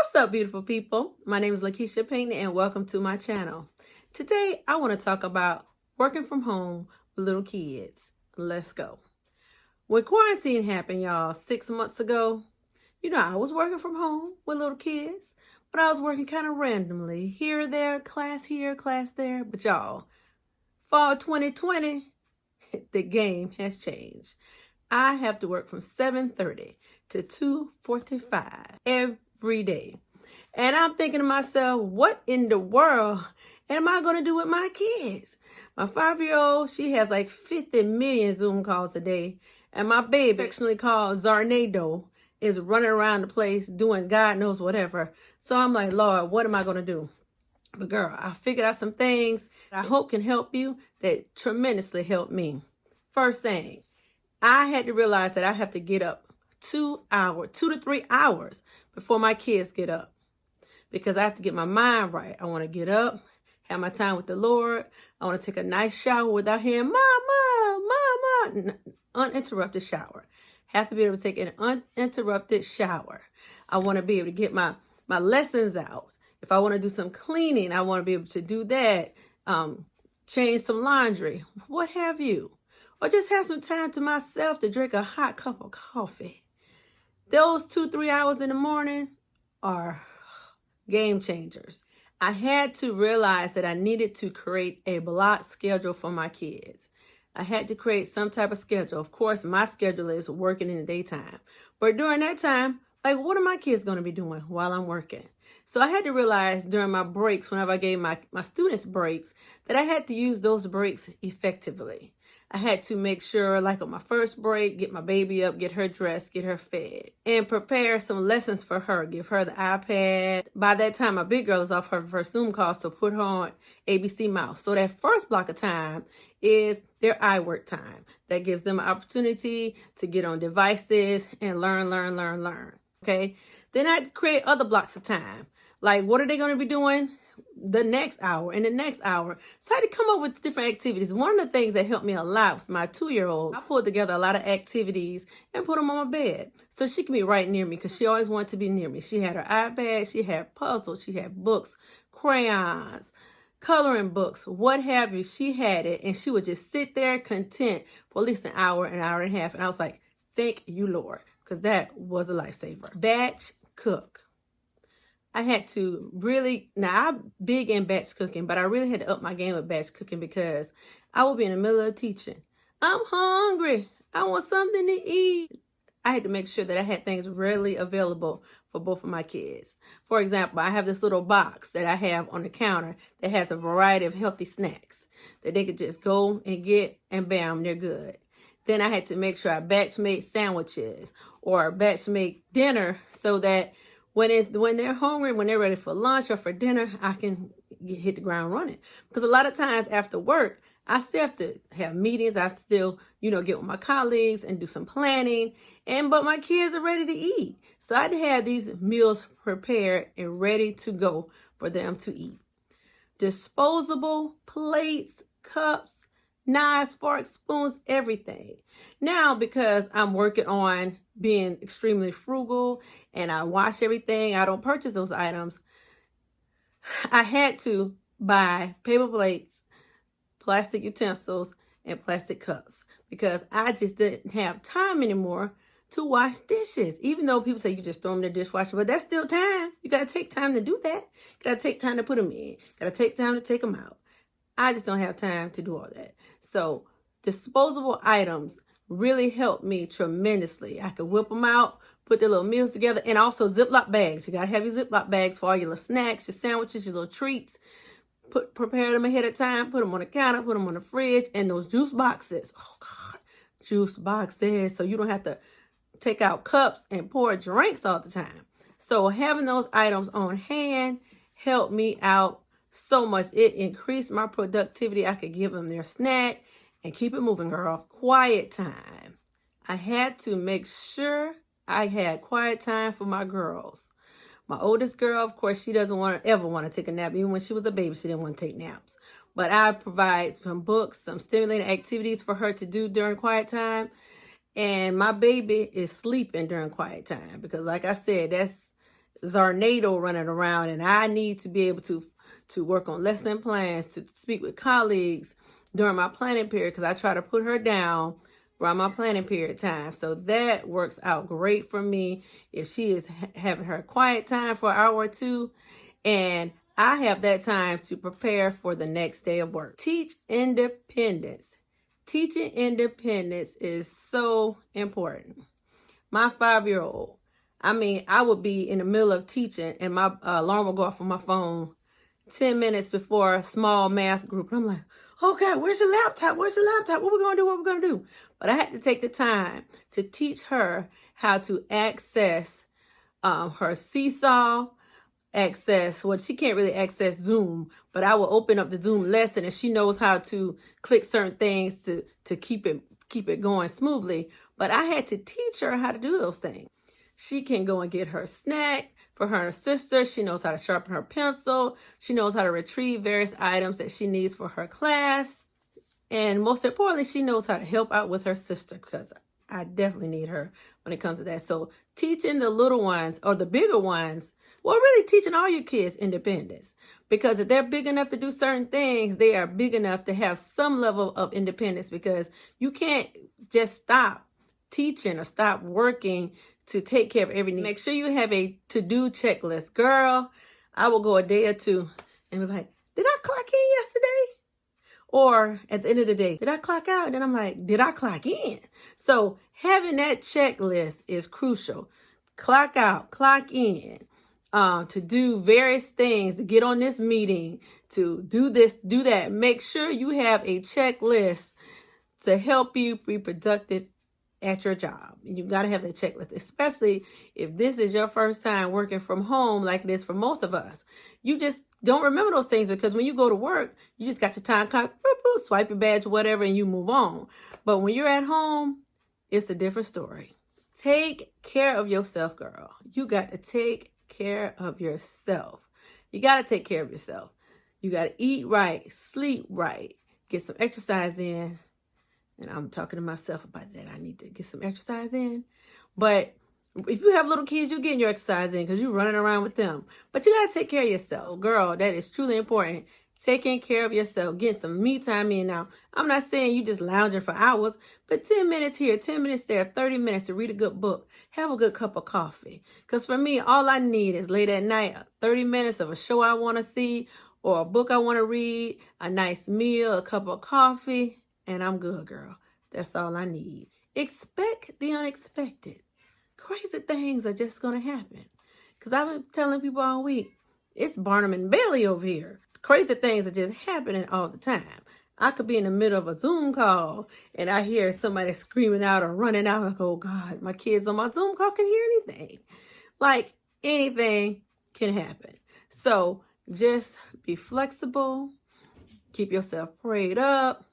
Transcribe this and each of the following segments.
What's up, beautiful people? My name is Lakeisha Payne and welcome to my channel. Today, I want to talk about working from home with little kids. Let's go. When quarantine happened, y'all, 6 months ago, I was working from home with little kids, but I was working kind of randomly. Here, there, class here, class there. But y'all, fall 2020, the game has changed. I have to work from 7:30 to 2:45 every day. And I'm thinking to myself, what in the world am I going to do with my kids? My 5-year-old, she has like 50 million Zoom calls a day. And my baby, affectionately called Zarnado, is running around the place doing God knows whatever. So I'm like, Lord, what am I going to do? But girl, I figured out some things I hope can help you that tremendously helped me. First thing, I had to realize that I have to get up 2 to 3 hours before my kids get up, because I have to get my mind right. I want to get up, have my time with the Lord. I want to take a nice shower without hearing mama, uninterrupted shower. Have to be able to take an uninterrupted shower. I want to be able to get my lessons out. If I want to do some cleaning, I want to be able to do that. Change some laundry, what have you. Or just have some time to myself to drink a hot cup of coffee. Those 2-3 hours in the morning are game changers. I had to realize that I needed to create a block schedule for my kids. I had to create some type of schedule. Of course, my schedule is working in the daytime. But during that time, like, what are my kids going to be doing while I'm working? So I had to realize during my breaks, whenever I gave my students breaks, that I had to use those breaks effectively. I had to make sure, like on my first break, get my baby up, get her dressed, get her fed, and prepare some lessons for her. Give her the iPad. By that time, my big girl is off her first Zoom call, so put her on ABC Mouse. So that first block of time is their iWork time. That gives them an opportunity to get on devices and learn. Okay? Then I create other blocks of time. Like, what are they going to be doing the next hour and the next hour? So I had to come up with different activities. One of the things that helped me a lot with my 2-year-old, I pulled together a lot of activities and put them on my bed so she can be right near me, because she always wanted to be near me. She had her iPad, she had puzzles, she had books, crayons, coloring books, what have you. She had it, and she would just sit there content for at least an hour and a half. And I was like, thank you, Lord, because that was a lifesaver. Batch cook. I had to really, now I'm big in batch cooking, but I really had to up my game of batch cooking, because I would be in the middle of teaching. I'm hungry. I want something to eat. I had to make sure that I had things readily available for both of my kids. For example, I have this little box that I have on the counter that has a variety of healthy snacks that they could just go and get, and bam, they're good. Then I had to make sure I batch made sandwiches or batch make dinner, so that when they're hungry, when they're ready for lunch or for dinner, I can hit the ground running. Because a lot of times after work, I still have to have meetings. I still, get with my colleagues and do some planning. But my kids are ready to eat. So I'd have these meals prepared and ready to go for them to eat. Disposable plates, cups, knives, forks, spoons, everything. Now, because I'm working on being extremely frugal and I wash everything, I don't purchase those items, I had to buy paper plates, plastic utensils, and plastic cups, because I just didn't have time anymore to wash dishes. Even though people say you just throw them in the dishwasher, but that's still time. You got to take time to do that. You got to take time to put them in. Got to take time to take them out. I just don't have time to do all that. So disposable items really helped me tremendously. I could whip them out, put their little meals together, and also Ziploc bags. You got to have your Ziploc bags for all your little snacks, your sandwiches, your little treats. Prepare them ahead of time, put them on the counter, put them on the fridge, and those juice boxes. Oh, God, juice boxes. So you don't have to take out cups and pour drinks all the time. So having those items on hand helped me out so much. It increased my productivity. I could give them their snack and keep it moving, girl. Quiet time. I had to make sure I had quiet time for my girls. My oldest girl, of course, she doesn't ever want to take a nap. Even when she was a baby, she didn't want to take naps. But I provide some books, some stimulating activities for her to do during quiet time. And my baby is sleeping during quiet time, because like I said, that's Zarnado running around, and I need to be able to work on lesson plans, to speak with colleagues during my planning period, because I try to put her down around my planning period time. So that works out great for me if she is having her quiet time for an hour or two, and I have that time to prepare for the next day of work. Teach independence. Teaching independence is so important. My 5-year-old, I would be in the middle of teaching and my alarm would go off on my phone 10 minutes before a small math group. And I'm like, oh God, where's your laptop? Where's your laptop? What we gonna do? What we gonna do? But I had to take the time to teach her how to access her Seesaw, she can't really access Zoom, but I will open up the Zoom lesson and she knows how to click certain things to keep it going smoothly. But I had to teach her how to do those things. She can go and get her snack for her and her sister. She knows how to sharpen her pencil. She knows how to retrieve various items that she needs for her class. And most importantly, she knows how to help out with her sister, because I definitely need her when it comes to that. So teaching the little ones, or the bigger ones, well, really teaching all your kids independence. Because if they're big enough to do certain things, they are big enough to have some level of independence, because you can't just stop teaching or stop working to take care of everything. Make sure you have a to-do checklist. Girl, I will go a day or two and be like, did I clock in yesterday? Or at the end of the day, did I clock out? And then I'm like, did I clock in? So having that checklist is crucial. Clock out, clock in, to do various things, to get on this meeting, to do this, do that. Make sure you have a checklist to help you be productive at your job. You've got to have that checklist, especially if this is your first time working from home like it is for most of us. You just don't remember those things, because when you go to work, you just got your time clock, boop, boop, swipe your badge, whatever, and you move on. But when you're at home, it's a different story. Take care of yourself, girl. You got to take care of yourself. You got to take care of yourself. You got to eat right, sleep right, get some exercise in. And I'm talking to myself about that. I need to get some exercise in. But if you have little kids, you're getting your exercise in because you're running around with them. But you got to take care of yourself. Girl, that is truly important. Taking care of yourself, getting some me time in. Now, I'm not saying you just lounging for hours, but 10 minutes here, 10 minutes there, 30 minutes to read a good book. Have a good cup of coffee. Because for me, all I need is late at night, 30 minutes of a show I want to see or a book I want to read, a nice meal, a cup of coffee, and I'm good, girl. That's all I need. Expect the unexpected. Crazy things are just going to happen. Because I've been telling people all week, it's Barnum and Bailey over here. Crazy things are just happening all the time. I could be in the middle of a Zoom call and I hear somebody screaming out or running out. I go, oh God, my kids on my Zoom call can hear anything. Like anything can happen. So just be flexible. Keep yourself prayed up.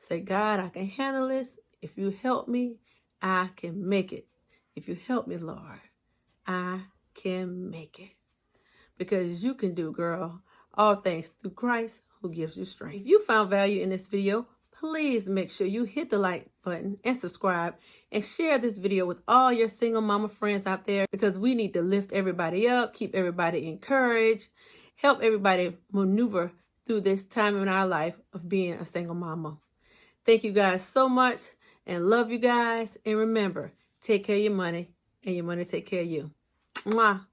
Say, God, I can handle this. If you help me, I can make it. If you help me, Lord, I can make it. Because you can do, girl, all things through Christ who gives you strength. If you found value in this video, please make sure you hit the like button and subscribe and share this video with all your single mama friends out there, because we need to lift everybody up, keep everybody encouraged, help everybody maneuver through this time in our life of being a single mama. Thank you guys so much and love you guys. And remember, take care of your money and your money take care of you. Muah.